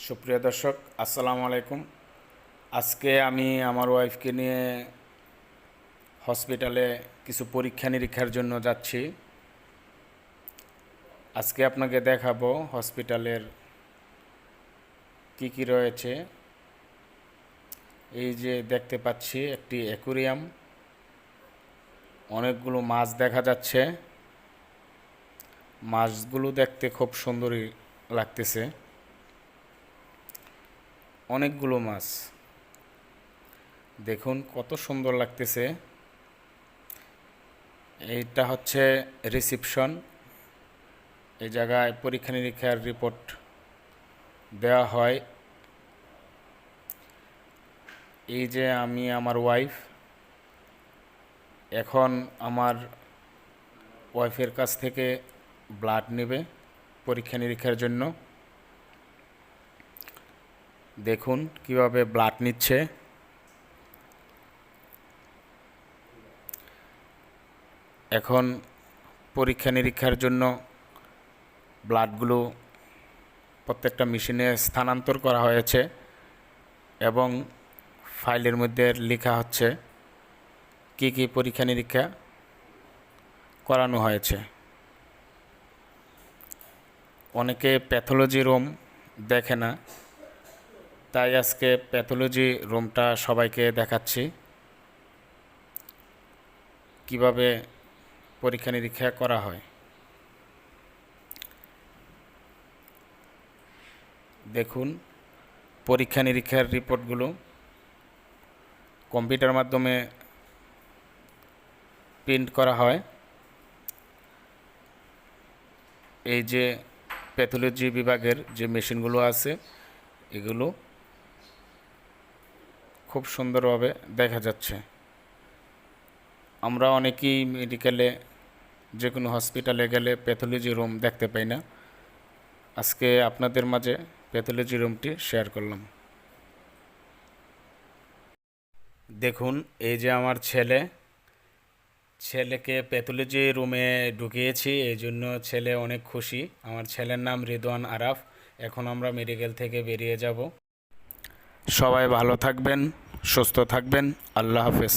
সুপ্রিয় দর্শক, আসসালামু আলাইকুম। আজকে আমি আমার ওয়াইফকে নিয়ে হসপিটালে কিছু পরীক্ষা নিরীক্ষার জন্য যাচ্ছি। আজকে আপনাকে দেখাবো হসপিটালের কি কি রয়েছে। এই যে দেখতে পাচ্ছি একটি অ্যাকুরিয়াম, অনেকগুলো মাছ দেখা যাচ্ছে। মাছগুলো দেখতে খুব সুন্দরই লাগতেছে, অনেকগুলো মাছ দেখুন কত সুন্দর লাগতেছে। এইটা হচ্ছে রিসিপশন। এই জায়গায় পরীক্ষা নিরীক্ষার রিপোর্ট দেওয়া হয়। এই যে আমি আমার ওয়াইফ, এখন আমার ওয়াইফের কাছ থেকে ব্লাড নেবে পরীক্ষা নিরীক্ষার জন্য। দেখুন কিভাবে ব্লাড নিচ্ছে। এখন পরীক্ষা নিরীক্ষার জন্য ব্লাডগুলো প্রত্যেকটা মেশিনে স্থানান্তর করা হয়েছে এবং ফাইলের মধ্যে লেখা হচ্ছে কি কি পরীক্ষা নিরীক্ষা করানো হয়েছে। অনেকে প্যাথোলজি রুম দেখে না, তাই আজকে প্যাথোলজি রুমটা সবাইকে দেখাচ্ছি কিভাবে পরীক্ষা নিরীক্ষা করা হয়। দেখুন পরীক্ষা নিরীক্ষার রিপোর্টগুলো কম্পিউটার মাধ্যমে প্রিন্ট করা হয়। এই যে প্যাথোলজি বিভাগের যে মেশিনগুলো আছে, এগুলো খুব সুন্দরভাবে দেখা যাচ্ছে। আমরা অনেকেই মেডিকেলে যে কোনো হসপিটালে গেলে প্যাথোলজি রুম দেখতে পাই না। আজকে আপনাদের মাঝে প্যাথোলজি রুমটি শেয়ার করলাম। দেখুন এই যে আমার ছেলেকে প্যাথোলজি রুমে ঢুকিয়েছি, এই জন্য ছেলে অনেক খুশি। আমার ছেলের নাম রিদওয়ান আরাফ। এখন আমরা মেডিকেল থেকে বেরিয়ে যাব। সবাই ভালো থাকবেন, সুস্থ থাকবেন। আল্লাহ হাফেজ।